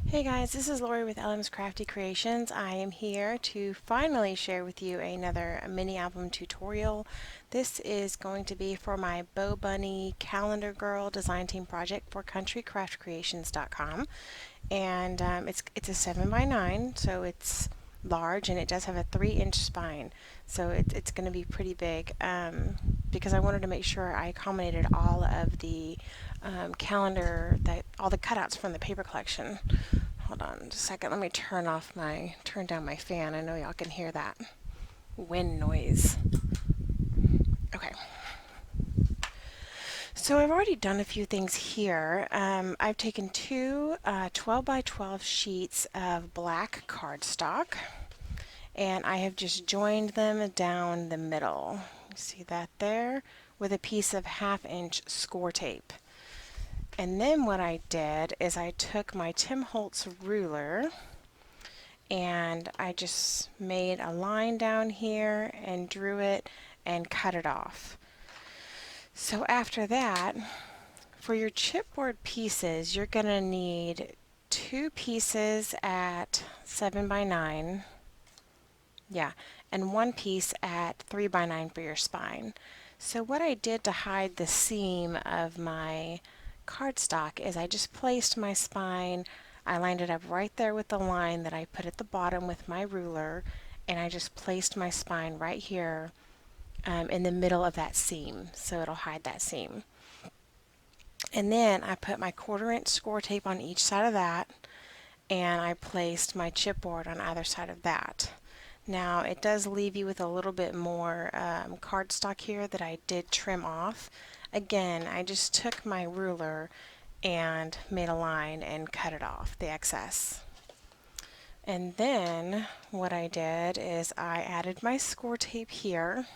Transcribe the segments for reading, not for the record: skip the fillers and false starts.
Hey guys, this is Lori with LM's Crafty Creations. I am here to finally share with you another mini album tutorial. This is going to be for my Bow Bunny Calendar Girl design team project for countrycraftcreations.com. And it's a 7x9, so it's large, and it does have a 3-inch spine, so it's going to be pretty big, because I wanted to make sure I accommodated all of the calendar, all the cutouts from the paper collection. Hold on just a second, let me turn down my fan. I know y'all can hear that wind noise. Okay. So I've already done a few things here. I've taken two 12 by 12 sheets of black cardstock, and I have just joined them down the middle. You see that there? With a piece of 1/2-inch score tape. And then what I did is I took my Tim Holtz ruler and I just made a line down here and drew it and cut it off. So after that, for your chipboard pieces, you're going to need 2 pieces at 7x9, yeah, and 1 piece at 3x9 for your spine. So what I did to hide the seam of my cardstock is I just placed my spine, I lined it up right there with the line that I put at the bottom with my ruler, and I just placed my spine right here in the middle of that seam, so it'll hide that seam. And then I put my 1/4-inch score tape on each side of that, and I placed my chipboard on either side of that. Now it does leave you with a little bit more cardstock here that I did trim off. Again, I just took my ruler and made a line and cut it off, the excess. And then what I did is I added my score tape here.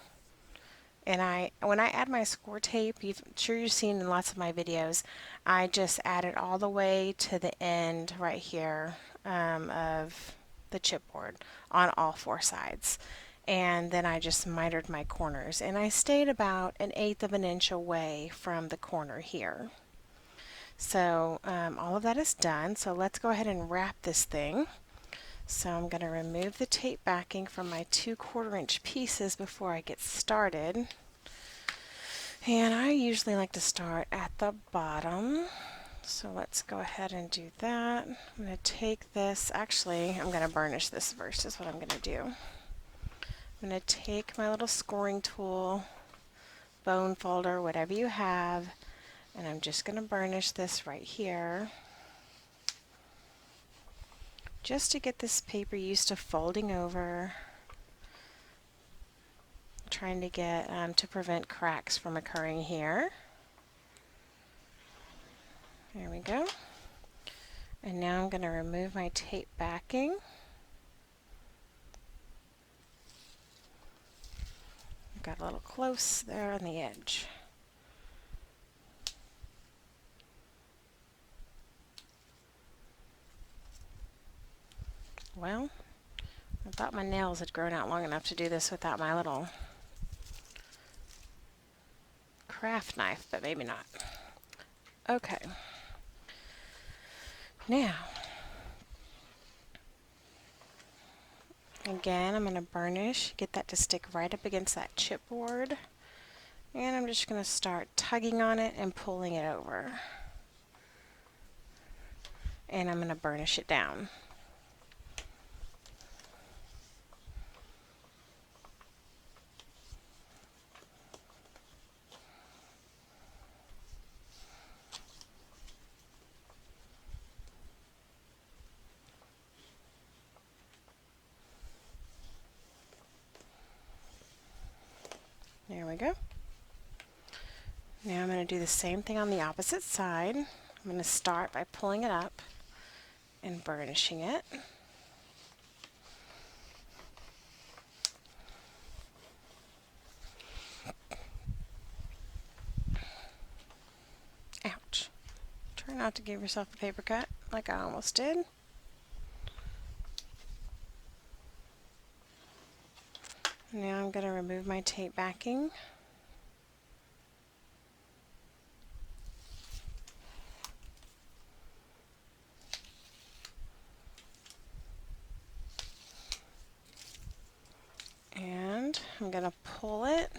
And when I add my score tape, you've seen in lots of my videos, I just add it all the way to the end right here of the chipboard on all 4 sides. And then I just mitered my corners, and I stayed about 1/8 of an inch away from the corner here. So all of that is done, so let's go ahead and wrap this thing. So I'm going to remove the tape backing from my 2 1/4-inch pieces before I get started. And I usually like to start at the bottom. So let's go ahead and do that. I'm going to take this, actually I'm going to burnish this first is what I'm going to do. I'm going to take my little scoring tool, bone folder, whatever you have, and I'm just going to burnish this right here, just to get this paper used to folding over, trying to get to prevent cracks from occurring here. There we go. And now I'm going to remove my tape backing. I've got a little close there on the edge. Well, I thought my nails had grown out long enough to do this without my little craft knife, but maybe not. Okay. Now, again, I'm going to burnish, get that to stick right up against that chipboard, and I'm just going to start tugging on it and pulling it over. And I'm going to burnish it down. There we go. Now I'm going to do the same thing on the opposite side. I'm going to start by pulling it up and burnishing it. Ouch. Try not to give yourself a paper cut like I almost did. Now I'm going to remove my tape backing. I'm going to pull it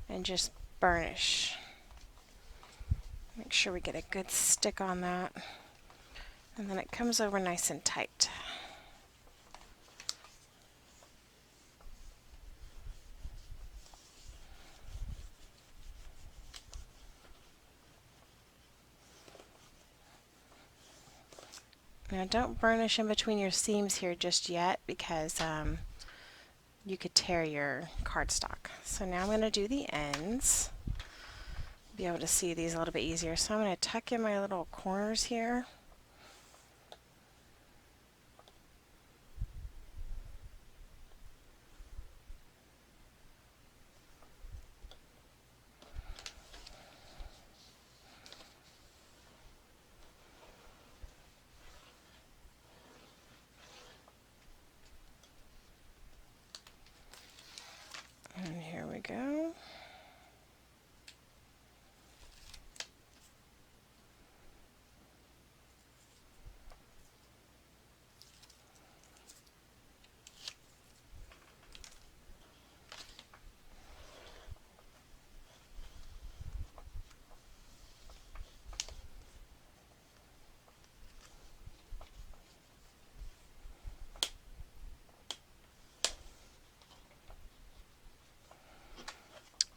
and just burnish. Make sure we get a good stick on that. And then it comes over nice and tight. Now don't burnish in between your seams here just yet because you could tear your cardstock. So now I'm going to do the ends. Be able to see these a little bit easier. So I'm going to tuck in my little corners here. And here we go.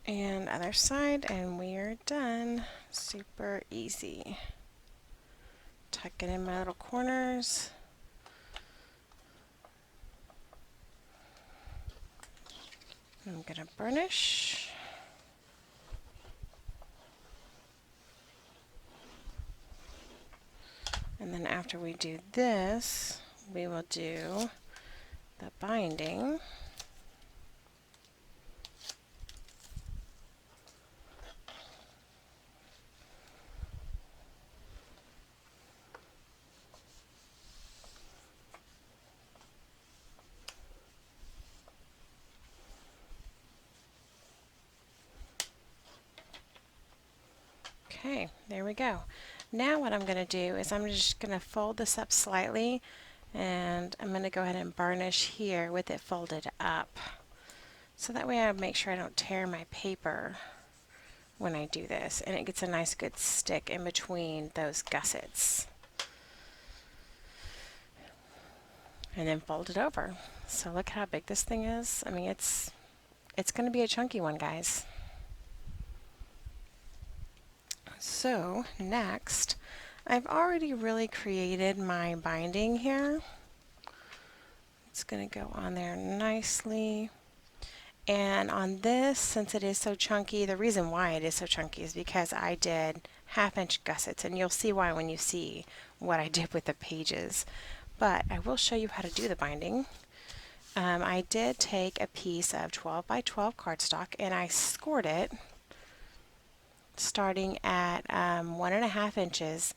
And other side, and we are done. Super easy. Tuck it in my little corners. I'm going to burnish. And then after we do this, we will do the binding. Okay, there we go. Now what I'm going to do is I'm just going to fold this up slightly, and I'm going to go ahead and burnish here with it folded up. So that way I make sure I don't tear my paper when I do this, and it gets a nice good stick in between those gussets. And then fold it over. So look how big this thing is. I mean, it's going to be a chunky one, guys. So next, I've already really created my binding here. It's going to go on there nicely. And on this, since it is so chunky, the reason why it is so chunky is because I did 1/2 inch gussets, and you'll see why when you see what I did with the pages. But I will show you how to do the binding. I did take a piece of 12 by 12 cardstock, and I scored it starting at 1.5 inches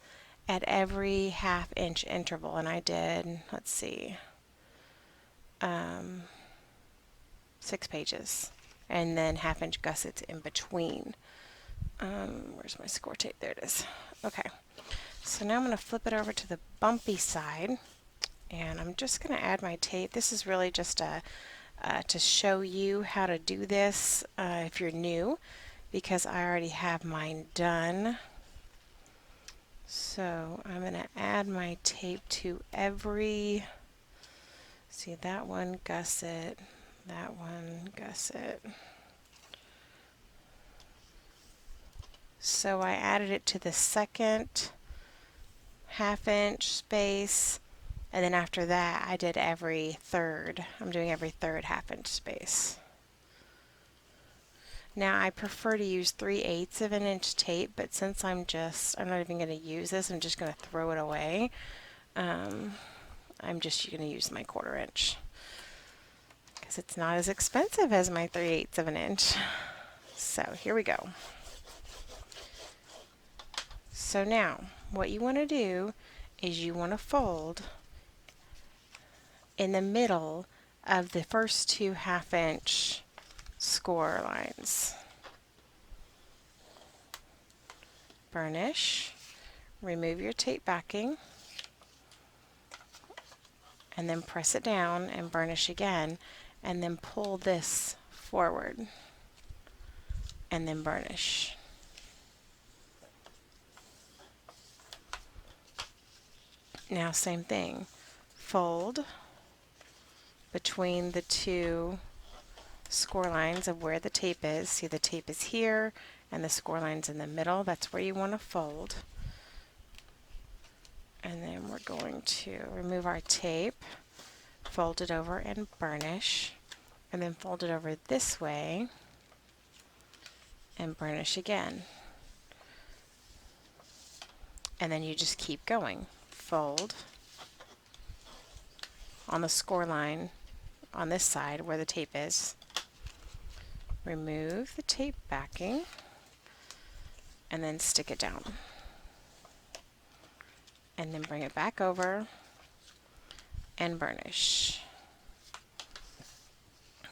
at every 1/2 inch interval, and I did, let's see, 6 pages, and then 1/2 inch gussets in between. Where's my score tape? There it is. Okay, so now I'm going to flip it over to the bumpy side, and I'm just going to add my tape. This is really just to show you how to do this if you're new, because I already have mine done. So I'm going to add my tape to every, see, that one gusset, that one gusset. So I added it to the second 1/2 inch space, and then after that I did every third. I'm doing every third 1/2 inch space. Now I prefer to use 3/8 of an inch tape, but since I'm not even going to use this, I'm just going to throw it away. I'm just going to use my 1/4 inch because it's not as expensive as my 3/8 of an inch. So here we go. So now what you want to do is you want to fold in the middle of the first 2 1/2 inch score lines. Burnish, remove your tape backing, and then press it down and burnish again, and then pull this forward, and then burnish. Now same thing, fold between the two score lines of where the tape is. See, the tape is here and the score line's in the middle. That's where you want to fold. And then we're going to remove our tape, fold it over and burnish, and then fold it over this way and burnish again. And then you just keep going. Fold on the score line on this side where the tape is. Remove the tape backing and then stick it down. And then bring it back over and burnish.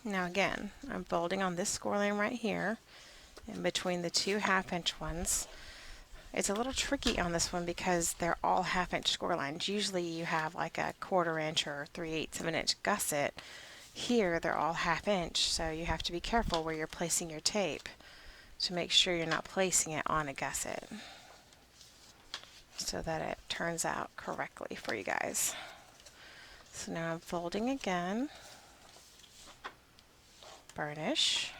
Now again, I'm folding on this score line right here in between the two 1/2 inch ones. It's a little tricky on this one because they're all 1/2 inch score lines. Usually you have like a 1/4 inch or 3/8 of an inch gusset. Here they're all 1/2 inch, so you have to be careful where you're placing your tape to make sure you're not placing it on a gusset so that it turns out correctly for you guys. So now I'm folding again, burnish,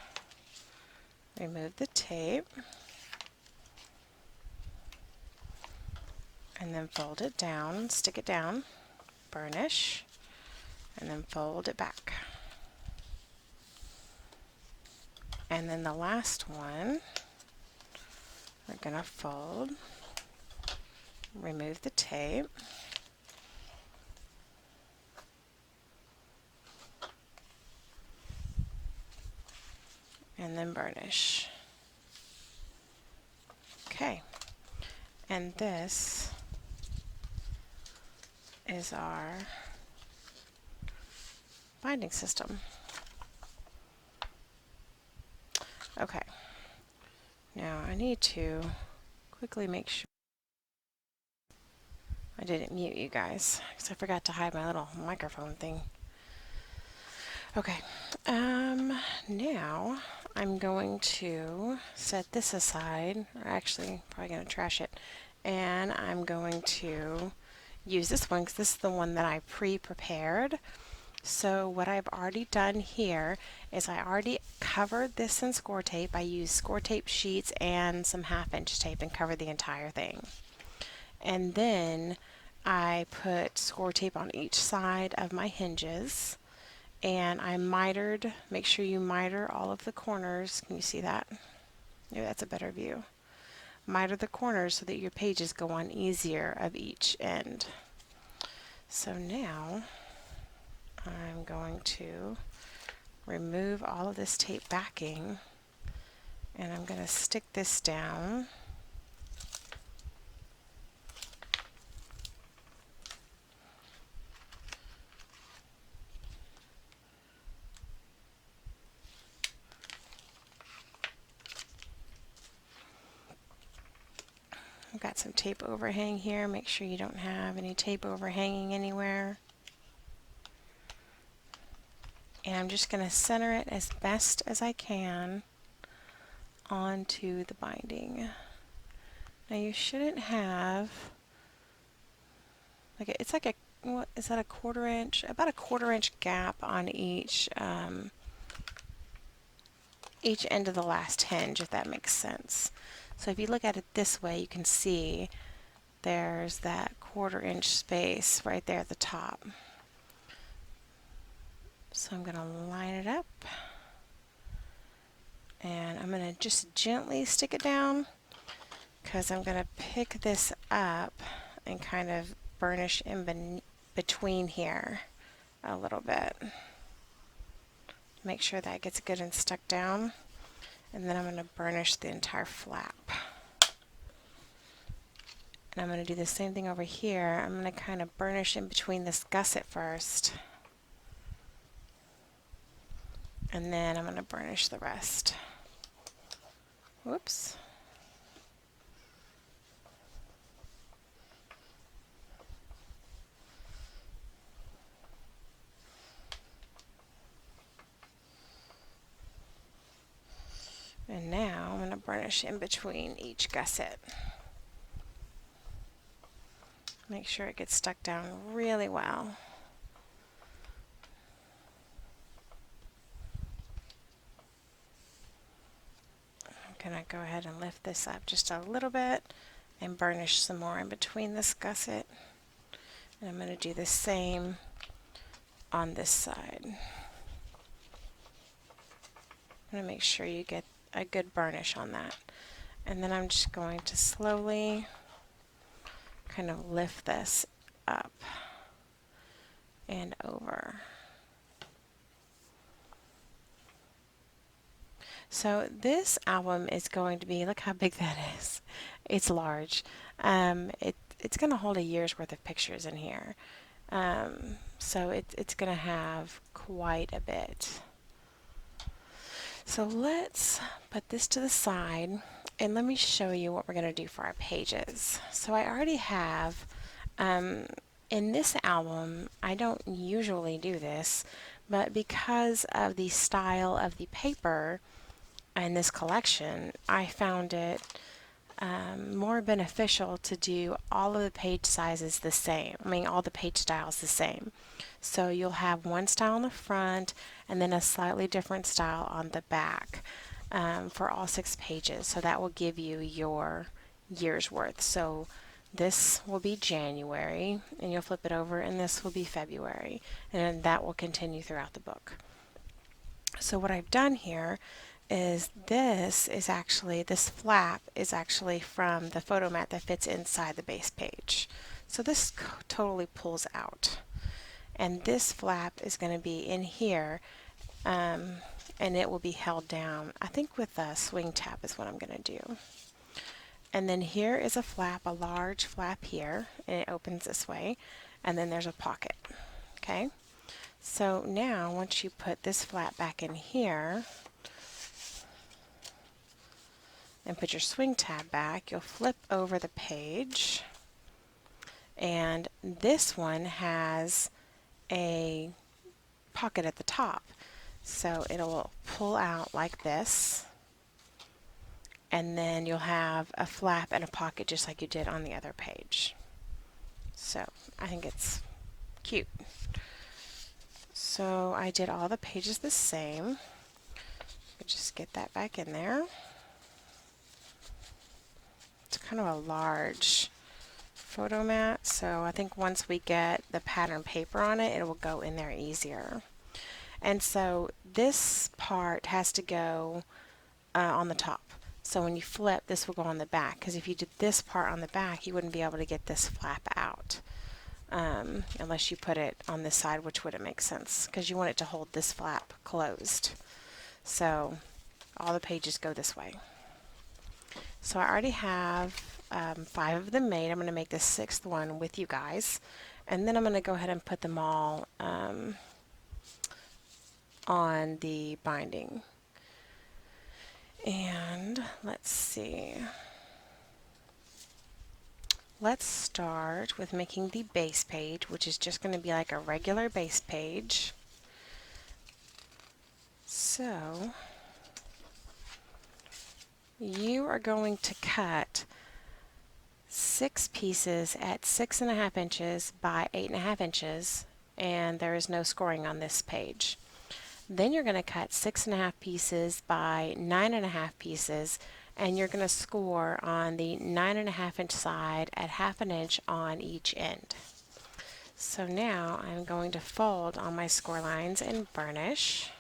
remove the tape, and then fold it down, stick it down, burnish, and then fold it back. And then the last one, we're going to fold, remove the tape, and then burnish. Okay, and this is our binding system. Okay, now I need to quickly make sure I didn't mute you guys because I forgot to hide my little microphone thing. Okay, now I'm going to set this aside, or actually probably going to trash it, and I'm going to use this one because this is the one that I pre-prepared. So what I've already done here is I already covered this in score tape. I used score tape sheets and some 1/2 inch tape and covered the entire thing. And then I put score tape on each side of my hinges, and I mitered. Make sure you miter all of the corners. Can you see that? Maybe that's a better view. Miter the corners so that your pages go on easier of each end. So now I'm going to remove all of this tape backing, and I'm going to stick this down. I've got some tape overhang here. Make sure you don't have any tape overhanging anywhere. And I'm just going to center it as best as I can onto the binding. Now you shouldn't have, like it's like a, what is that, a 1/4 inch? About a 1/4 inch gap on each end of the last hinge, if that makes sense. So if you look at it this way, you can see there's that 1/4 inch space right there at the top. So I'm going to line it up, and I'm going to just gently stick it down because I'm going to pick this up and kind of burnish in between here a little bit. Make sure that gets good and stuck down, and then I'm going to burnish the entire flap. And I'm going to do the same thing over here. I'm going to kind of burnish in between this gusset first, and then I'm going to burnish the rest. Whoops. burnish in between each gusset. Make sure it gets stuck down really well. I'm going to go ahead and lift this up just a little bit and burnish some more in between this gusset. And I'm going to do the same on this side. I'm going to make sure you get a good burnish on that. And then I'm just going to slowly kind of lift this up and over. So this album is going to be, look how big that is. It's large. It's going to hold a year's worth of pictures in here. So it's going to have quite a bit. So let's put this to the side and let me show you what we're going to do for our pages. So I already have, in this album, I don't usually do this, but because of the style of the paper in this collection, I found it more beneficial to do all of the page sizes the same. I mean, all the page styles the same. So you'll have one style on the front and then a slightly different style on the back for all 6 pages. So that will give you your year's worth. So this will be January, and you'll flip it over, and this will be February, and that will continue throughout the book. So what I've done here is this flap is actually from the photo mat that fits inside the base page. So this totally pulls out. And this flap is going to be in here, and it will be held down, I think with a swing tab is what I'm going to do. And then here is a flap, a large flap here, and it opens this way, and then there's a pocket. Okay, so now once you put this flap back in here and put your swing tab back, you'll flip over the page, and this one has a pocket at the top, so it'll pull out like this, and then you'll have a flap and a pocket just like you did on the other page. So I think it's cute. So I did all the pages the same. Just get that back in there. It's kind of a large photo mat, so I think once we get the pattern paper on it, it will go in there easier. And so this part has to go on the top. So when you flip, this will go on the back, because if you did this part on the back, you wouldn't be able to get this flap out unless you put it on this side, which wouldn't make sense because you want it to hold this flap closed. So all the pages go this way. So I already have 5 of them made. I'm going to make the 6th one with you guys, and then I'm going to go ahead and put them all on the binding. And let's see. Let's start with making the base page, which is just going to be like a regular base page. So you are going to cut 6 pieces at 6.5 inches by 8.5 inches, and there is no scoring on this page. Then you're going to cut 6.5 pieces by 9.5 pieces, and you're going to score on the 9.5 inch side at 1/2 inch on each end. So now I'm going to fold on my score lines and burnish.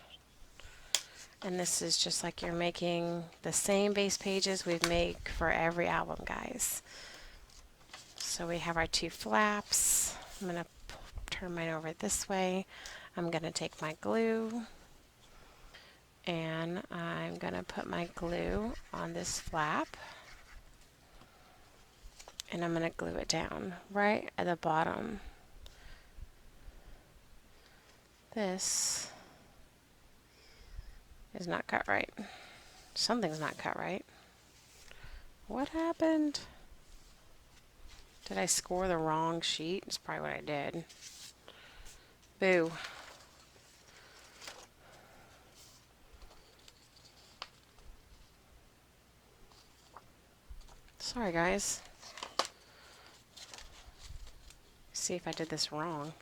And this is just like you're making the same base pages we make for every album, guys. So we have our 2 flaps. I'm going to turn mine over this way. I'm going to take my glue, and I'm going to put my glue on this flap, and I'm going to glue it down right at the bottom. This is not cut right. Something's not cut right. What happened? Did I score the wrong sheet? That's probably what I did. Boo. Sorry guys. See if I did this wrong.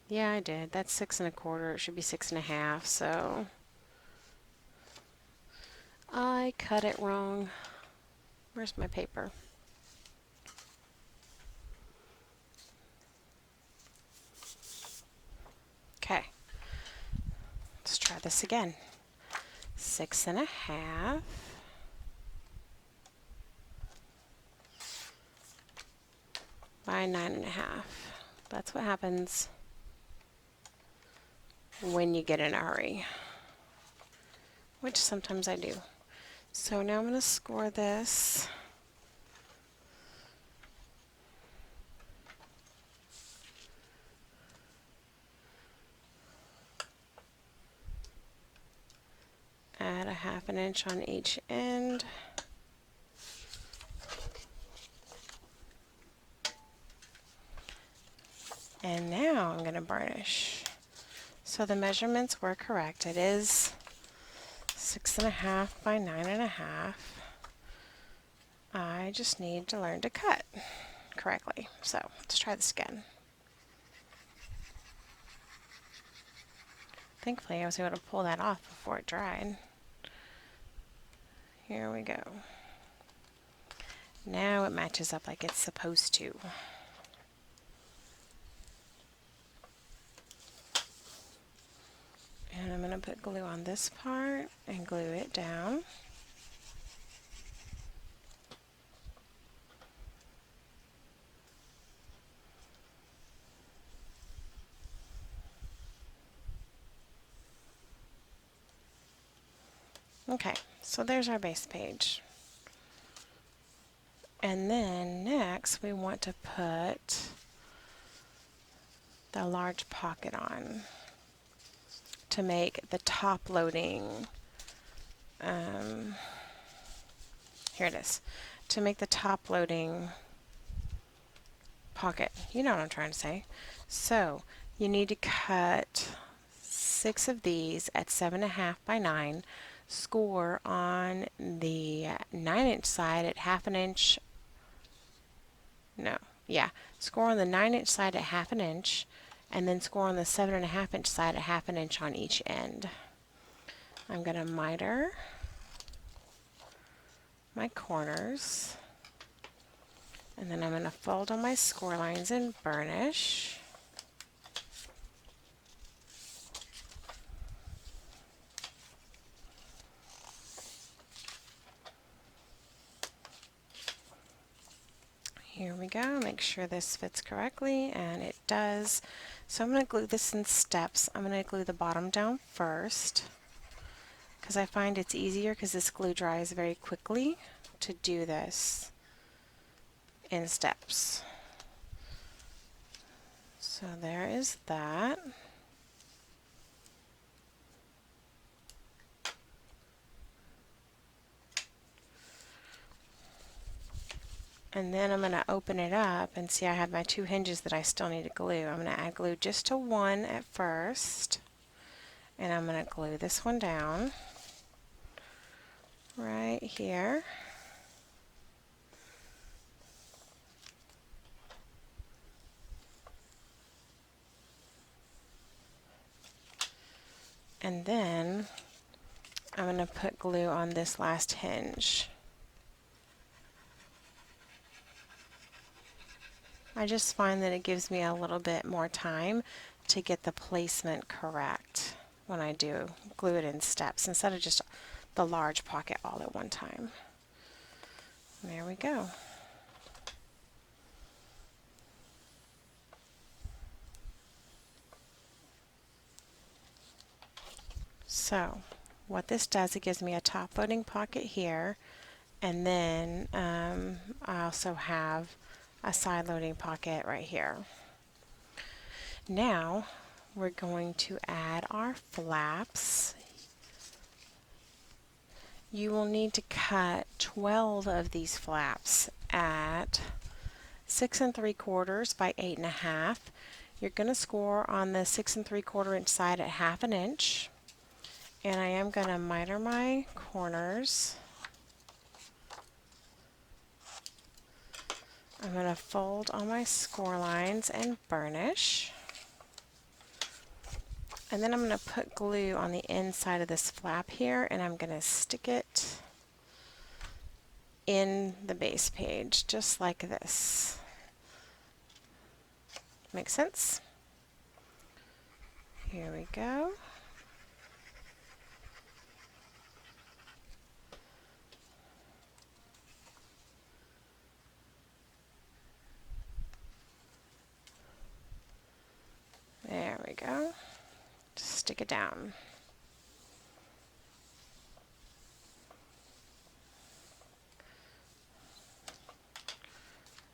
Yeah, I did. That's 6 1/4. It should be 6 1/2. So I cut it wrong. Where's my paper? Okay. Let's try this again. 6 1/2. By 9 1/2. That's what happens when you get in a hurry, which sometimes I do. So now I'm going to score this. Add a 1/2 inch on each end. And now I'm going to burnish. So the measurements were correct. It is 6 1/2 by 9 1/2. I just need to learn to cut correctly. So let's try this again. Thankfully I was able to pull that off before it dried. Here we go. Now it matches up like it's supposed to. And I'm going to put glue on this part and glue it down. Okay, so there's our base page. And then next we want to put the large pocket on to make the top loading, here it is, to make the top loading pocket. You know what I'm trying to say. So you need to cut 6 of these at 7 1/2 by 9, score on the 9-inch side at 1/2 inch, score on the 9-inch side at 1/2 inch, and then score on the 7 1/2 inch side at 1/2 inch on each end. I'm going to miter my corners, and then I'm going to fold on my score lines and burnish. Here we go. Make sure this fits correctly, and it does. So I'm going to glue this in steps. I'm going to glue the bottom down first because I find it's easier because this glue dries very quickly to do this in steps. So there is that. And then I'm going to open it up and see I have my 2 hinges that I still need to glue. I'm going to add glue just to one at first. And I'm going to glue this one down right here. And then I'm going to put glue on this last hinge. I just find that it gives me a little bit more time to get the placement correct when I do glue it in steps instead of just the large pocket all at one time. There we go. So what this does, it gives me a top loading pocket here, and then I also have a side loading pocket right here. Now we're going to add our flaps. You will need to cut 12 of these flaps at 6 3/4 by 8 1/2. You're going to score on the 6 3/4 inch side at 1/2 inch. And I am going to miter my corners. I'm going to fold on my score lines and burnish. And then I'm going to put glue on the inside of this flap here, and I'm going to stick it in the base page, just like this. Make sense? Here we go. There we go. Just stick it down.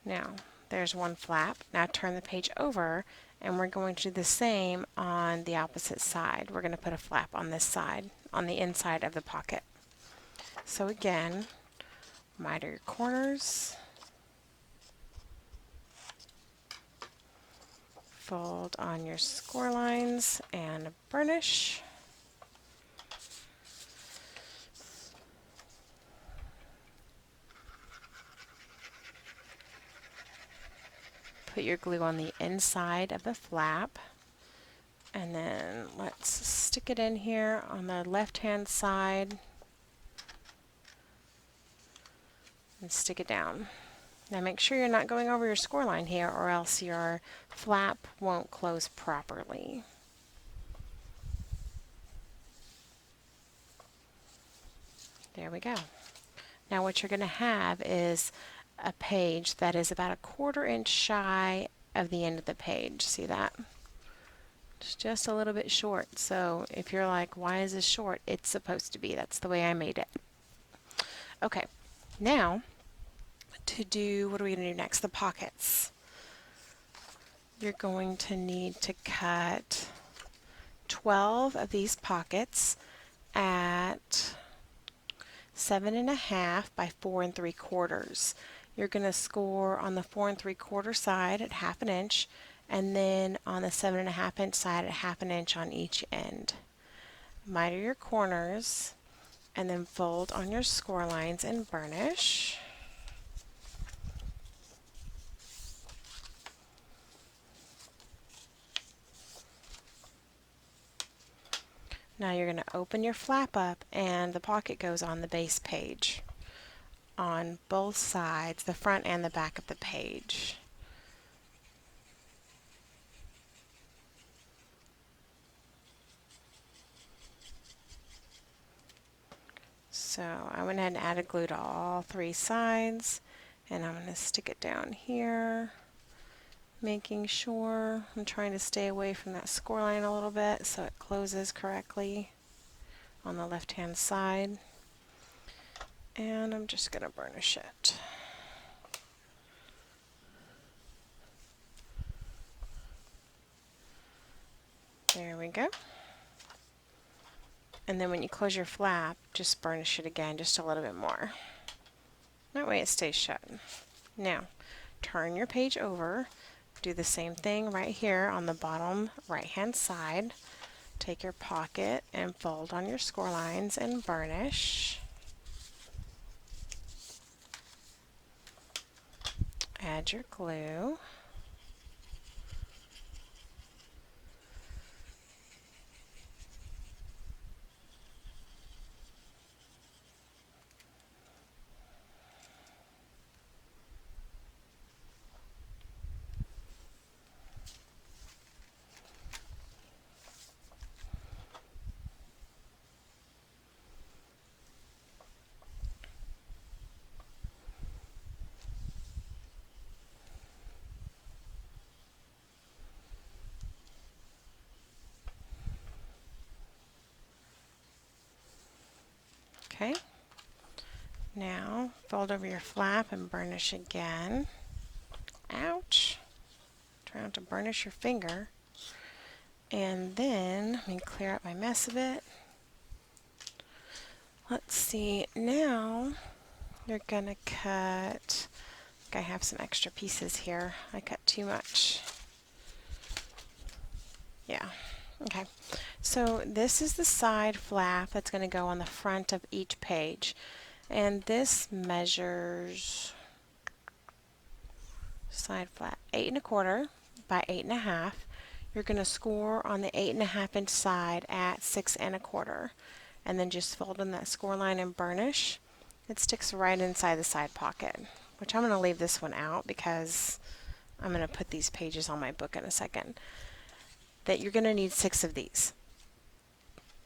Now, there's one flap. Now turn the page over, and we're going to do the same on the opposite side. We're going to put a flap on this side, on the inside of the pocket. So again, miter your corners, fold on your score lines, and burnish. Put your glue on the inside of the flap, and then let's stick it in here on the left-hand side and stick it down. Now make sure you're not going over your score line here, or else your flap won't close properly. There we go. Now what you're going to have is a page that is about 1/4 inch shy of the end of the page. See that? It's just a little bit short. So if you're like, why is this short? It's supposed to be. That's the way I made it. Okay, now to do, what are we going to do next? The pockets. You're going to need to cut 12 of these pockets at 7.5 by 4 3/4. You're going to score on the 4 3/4 side at 1/2 inch, and then on the 7.5 inch side at 1/2 inch on each end. Miter your corners, and then fold on your score lines and burnish. Now you're going to open your flap up, and the pocket goes on the base page on both sides, the front and the back of the page. So I went ahead and added glue to all 3 sides, and I'm going to stick it down here, making sure I'm trying to stay away from that score line a little bit so it closes correctly on the left hand side. And I'm just going to burnish it. There we go. And then when you close your flap, just burnish it again just a little bit more. That way it stays shut. Now, turn your page over. Do the same thing right here on the bottom right hand side. Take your pocket and fold on your score lines and burnish. Add your glue. Okay, now fold over your flap and burnish again. Ouch! Try not to burnish your finger. And then, let me clear up my mess a bit. Let's see, now you're going to cut, I have some extra pieces here. I cut too much. Yeah. Okay, so this is the side flap that's going to go on the front of each page, and this measures side flap 8 1/4 by 8 1/2. You're going to score on the 8 1/2 inch side at 6 1/4, and then just fold in that score line and burnish. It sticks right inside the side pocket, which I'm going to leave this one out because I'm going to put these pages on my book in a second. That you're going to need 6 of these.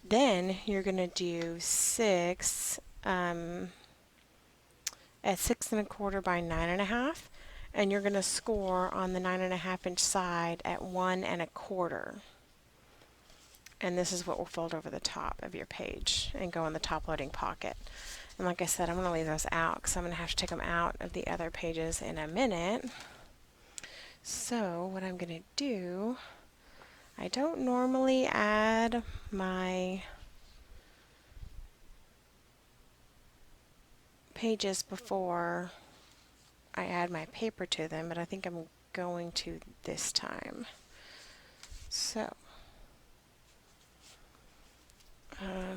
Then you're going to do 6 at 6 1/4 by 9 1/2, and you're going to score on the 9 1/2 inch side at 1 1/4. And this is what will fold over the top of your page and go in the top loading pocket. And like I said, I'm going to leave those out because I'm going to have to take them out of the other pages in a minute. So what I'm going to do, I don't normally add my pages before I add my paper to them, but I think I'm going to this time. So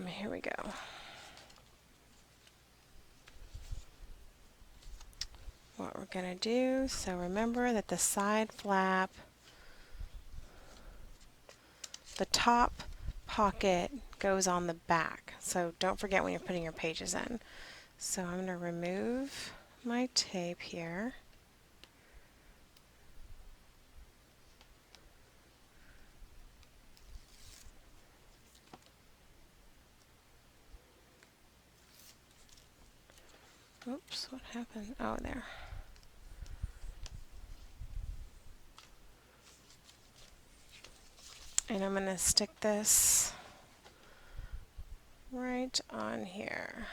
here we go. What we're going to do, so remember that the side flap, the top pocket goes on the back, so don't forget when you're putting your pages in. So I'm going to remove my tape here. Oops, what happened? Oh, there. And I'm going to stick this right on here.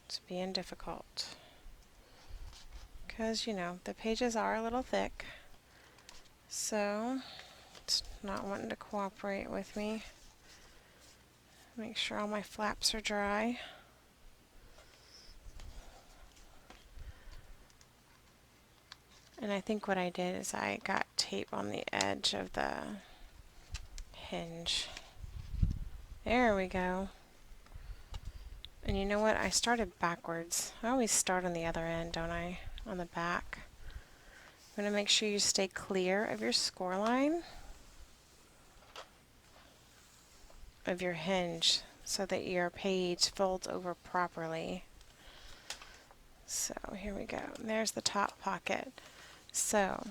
It's being difficult because, you know, the pages are a little thick, so it's not wanting to cooperate with me. Make sure all my flaps are dry. And I think what I did is I got tape on the edge of the hinge. There we go. And you know what? I started backwards. I always start on the other end, don't I? On the back. I'm going to make sure you stay clear of your score line of your hinge so that your page folds over properly. So here we go. There's the top pocket. So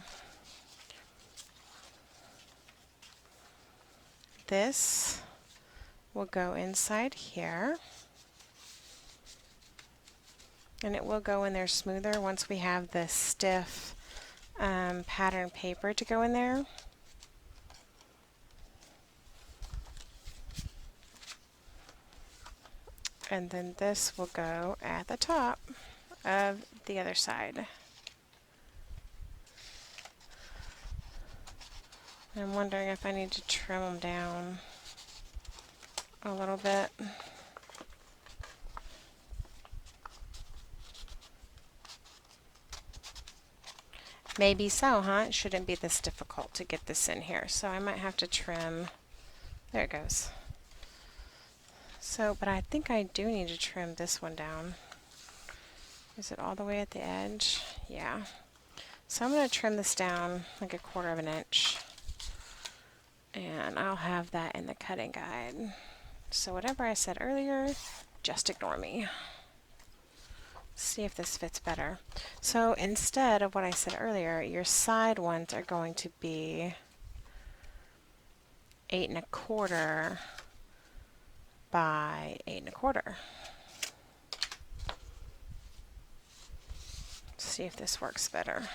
this will go inside here, and it will go in there smoother once we have the stiff pattern paper to go in there. And then this will go at the top of the other side. I'm wondering if I need to trim them down a little bit. Maybe so, huh? It shouldn't be this difficult to get this in here. So I might have to trim. There it goes. So, but I think I do need to trim this one down. Is it all the way at the edge? Yeah. So I'm going to trim this down like 1/4 of an inch. And I'll have that in the cutting guide. So whatever I said earlier, just ignore me. See if this fits better. So instead of what I said earlier, your side ones are going to be 8 1/4 by 8 1/4. See if this works better.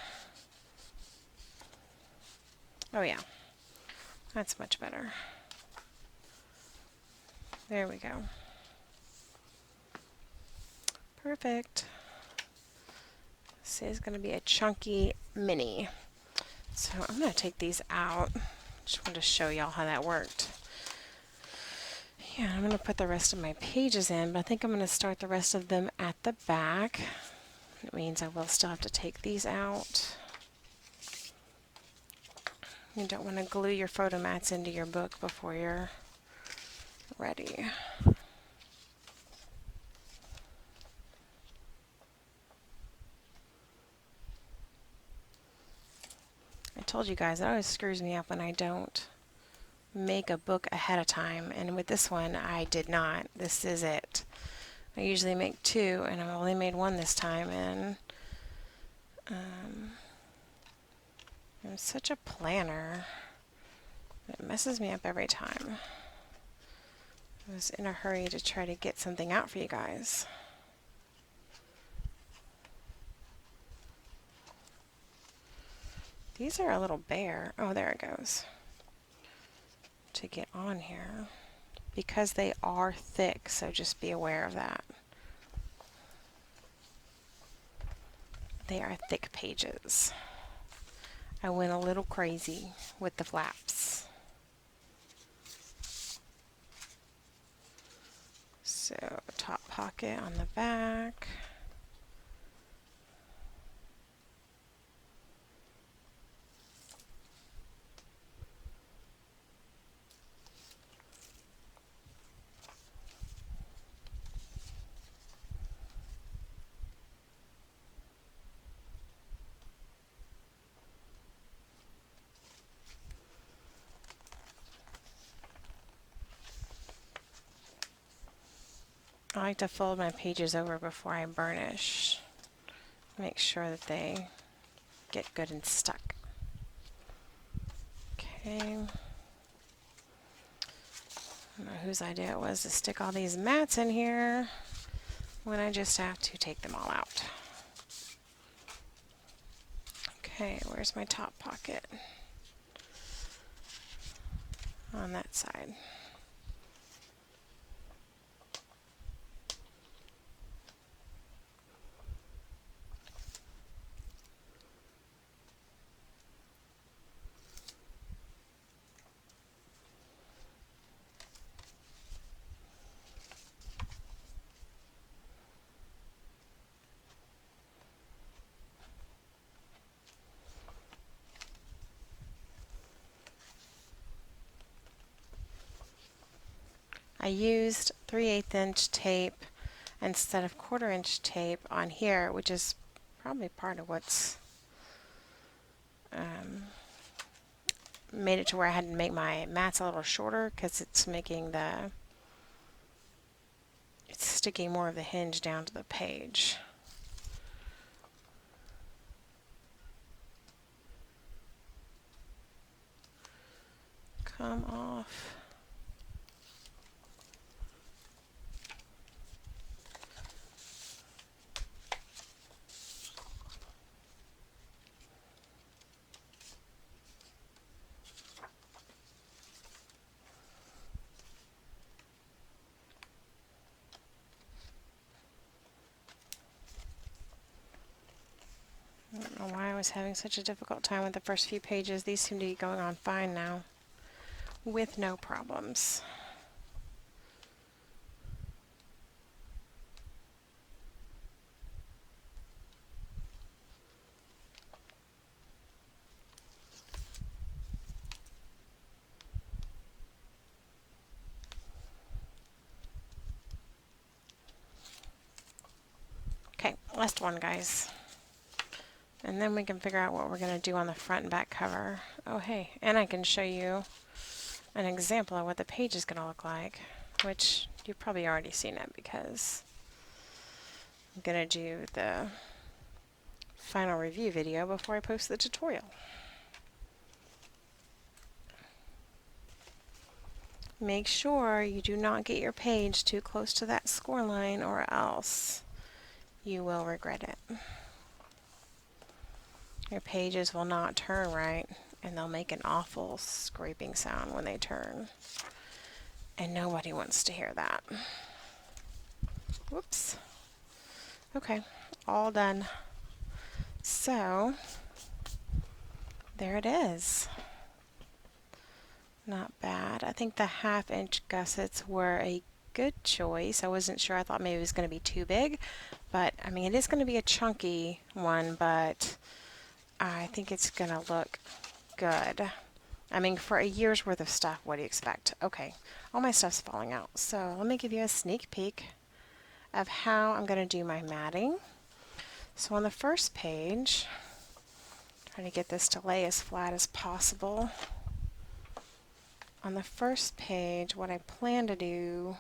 Oh yeah, that's much better. There we go. Perfect. This is going to be a chunky mini. So I'm going to take these out. Just wanted to show y'all how that worked. Yeah, I'm going to put the rest of my pages in, but I think I'm going to start the rest of them at the back. It means I will still have to take these out. You don't want to glue your photo mats into your book before you're ready. I told you guys, it always screws me up when I don't make a book ahead of time, and with this one I did not. This is it. I usually make two, and I only made one this time, and I'm such a planner. It messes me up every time. I was in a hurry to try to get something out for you guys. These are a little bare. Oh, there it goes. To get on here. Because they are thick, so just be aware of that. They are thick pages. I went a little crazy with the flaps. So, top pocket on the back. I like to fold my pages over before I burnish. Make sure that they get good and stuck. Okay. I don't know whose idea it was to stick all these mats in here when I just have to take them all out. Okay, where's my top pocket? On that side. I used 3/8 inch tape instead of 1/4 inch tape on here, which is probably part of what's made it to where I had to make my mats a little shorter, because it's sticking more of the hinge down to the page. Come off. I don't know why I was having such a difficult time with the first few pages. These seem to be going on fine now, with no problems. Okay, last one, guys. And then we can figure out what we're going to do on the front and back cover. Oh, hey, and I can show you an example of what the page is going to look like, which you've probably already seen it because I'm going to do the final review video before I post the tutorial. Make sure you do not get your page too close to that score line, or else you will regret it. Your pages will not turn right, and they'll make an awful scraping sound when they turn. And nobody wants to hear that. Whoops. Okay, all done. So, there it is. Not bad. I think the 1/2 inch gussets were a good choice. I wasn't sure. I thought maybe it was going to be too big, but I mean, it is going to be a chunky one, but I think it's going to look good. I mean, for a year's worth of stuff, what do you expect? Okay, all my stuff's falling out. So let me give you a sneak peek of how I'm going to do my matting. So on the first page, try to get this to lay as flat as possible. On the first page, what I plan to do,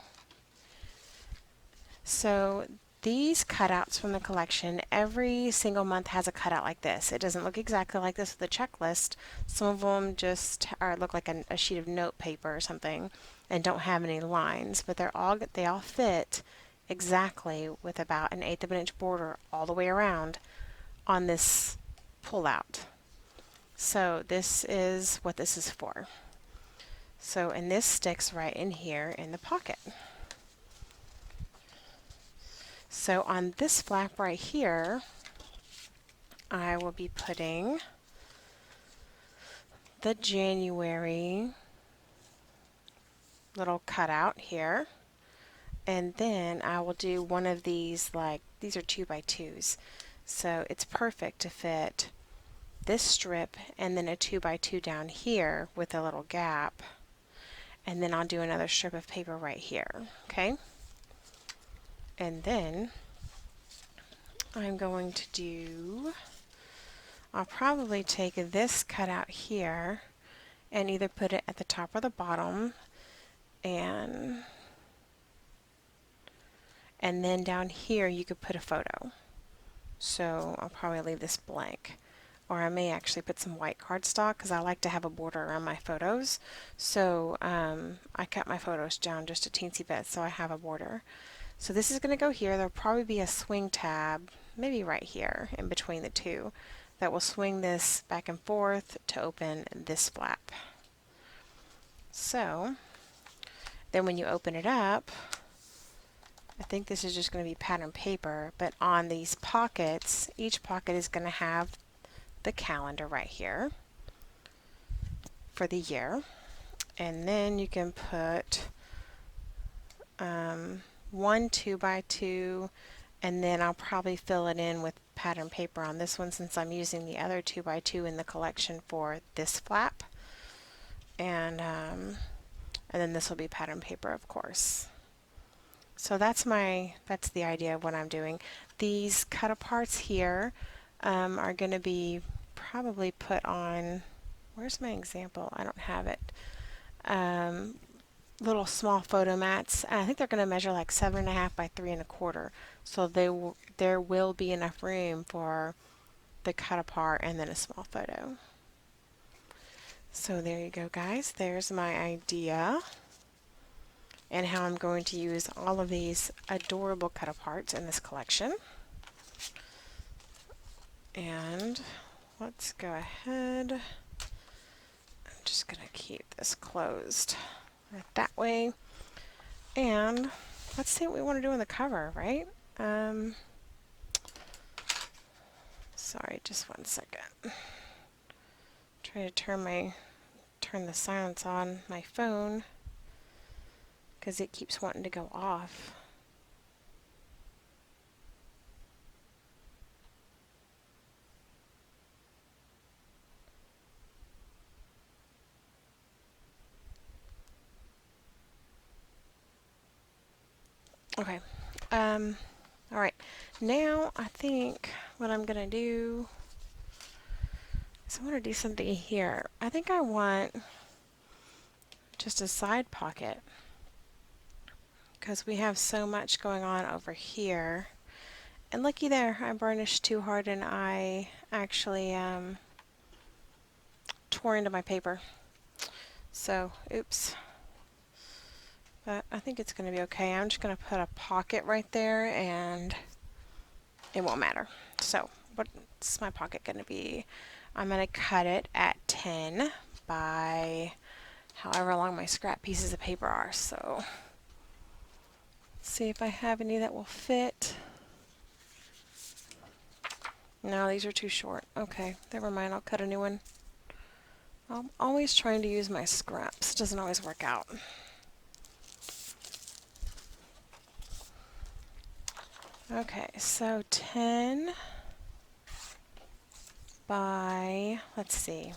so these cutouts from the collection, every single month has a cutout like this. It doesn't look exactly like this with the checklist. Some of them just look like a sheet of note paper or something and don't have any lines, but they all fit exactly with about an 1/8 of an inch border all the way around on this pull out. So this is what this is for. So, and this sticks right in here in the pocket. So on this flap right here, I will be putting the January little cutout here. And then I will do one of these, like, these are 2x2s. So it's perfect to fit this strip and then a 2x2 down here with a little gap. And then I'll do another strip of paper right here. Okay? And then I'm going to do, I'll probably take this cutout here and either put it at the top or the bottom, and then down here you could put a photo. So I'll probably leave this blank. Or I may actually put some white cardstock because I like to have a border around my photos. So I cut my photos down just a teensy bit so I have a border. So this is going to go here. There'll probably be a swing tab, maybe right here in between the two, that will swing this back and forth to open this flap. So then when you open it up, I think this is just going to be pattern paper, but on these pockets, each pocket is going to have the calendar right here for the year. And then you can put one 2x2, and then I'll probably fill it in with pattern paper on this one since I'm using the other 2x2 in the collection for this flap. And then this will be pattern paper, of course. So that's the idea of what I'm doing. These cut aparts here are going to be probably put on, where's my example? I don't have it. Little small photo mats. I think they're going to measure like 7.5 by 3.25. So there will be enough room for the cut apart and then a small photo. So there you go, guys. There's my idea and how I'm going to use all of these adorable cut aparts in this collection. And let's go ahead. I'm just going to keep this closed right that way. And let's see what we want to do on the cover, right? Sorry, just one second. Try to turn the silence on my phone because it keeps wanting to go off. Okay. All right. Now I think what I'm gonna do is I want to do something here. I think I want just a side pocket because we have so much going on over here. And looky there, I burnished too hard and I actually tore into my paper. So, oops. But I think it's going to be okay. I'm just going to put a pocket right there and it won't matter. So, what's my pocket going to be? I'm going to cut it at 10 by however long my scrap pieces of paper are. So, see if I have any that will fit. No, these are too short. Okay, never mind. I'll cut a new one. I'm always trying to use my scraps. Doesn't always work out. Okay, so 10 by, let's see,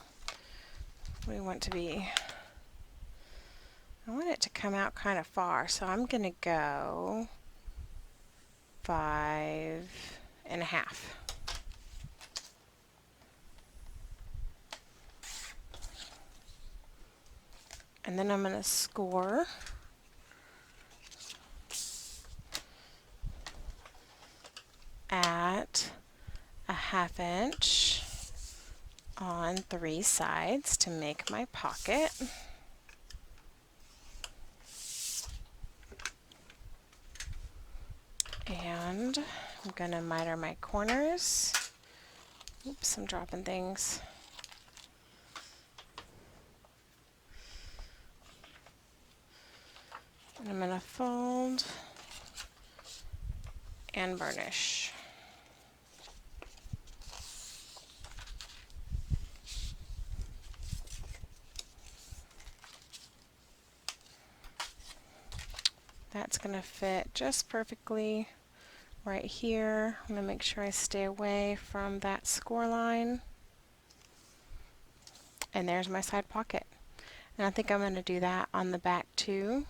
we want to be, I want it to come out kind of far, so I'm going to go 5.5. And then I'm going to score at a 1/2 inch on 3 sides to make my pocket. And I'm going to miter my corners. Oops, I'm dropping things. And I'm going to fold and burnish. That's going to fit just perfectly right here. I'm going to make sure I stay away from that score line. And there's my side pocket. And I think I'm going to do that on the back too.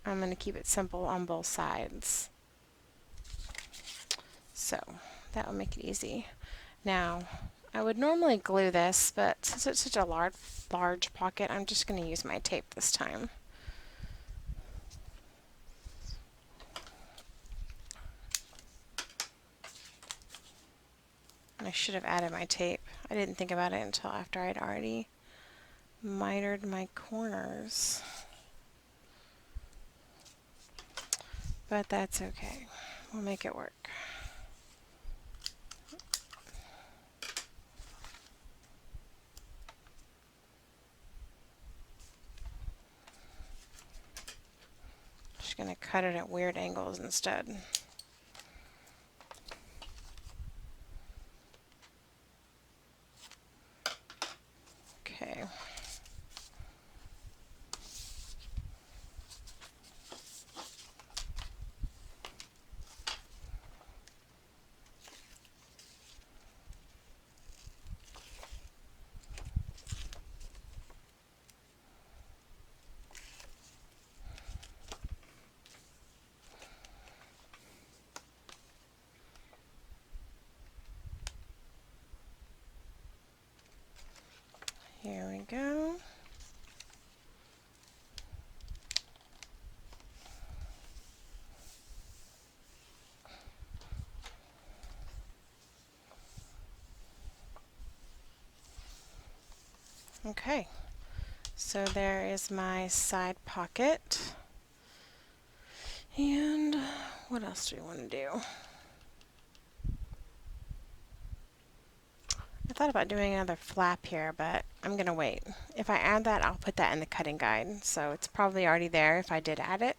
I'm going to keep it simple on both sides. So that will make it easy. Now, I would normally glue this, but since it's such a large pocket, I'm just going to use my tape this time. I should have added my tape. I didn't think about it until after I'd already mitered my corners. But that's okay. We'll make it work. Just going to cut it at weird angles instead. Okay. Here we go. Okay, so there is my side pocket. And what else do we want to do? I thought about doing another flap here, but I'm going to wait. If I add that, I'll put that in the cutting guide. So it's probably already there if I did add it.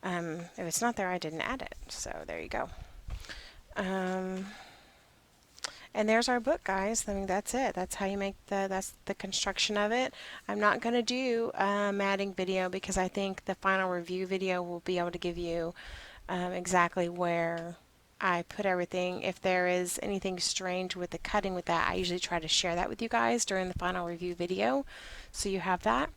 If it's not there, I didn't add it. So there you go. And there's our book, guys. I mean, that's it. That's how you make that's the construction of it. I'm not going to do a matting video because I think the final review video will be able to give you exactly where I put everything. If there is anything strange with the cutting with that, I usually try to share that with you guys during the final review video, so you have that.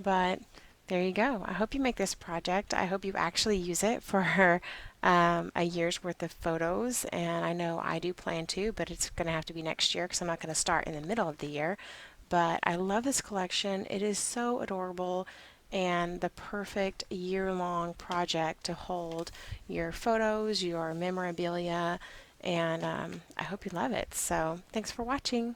But there you go. I hope you make this project. I hope you actually use it for a year's worth of photos, and I know I do plan to, but it's going to have to be next year because I'm not going to start in the middle of the year. But I love this collection. It is so adorable and the perfect year-long project to hold your photos, your memorabilia, and I hope you love it. So thanks for watching.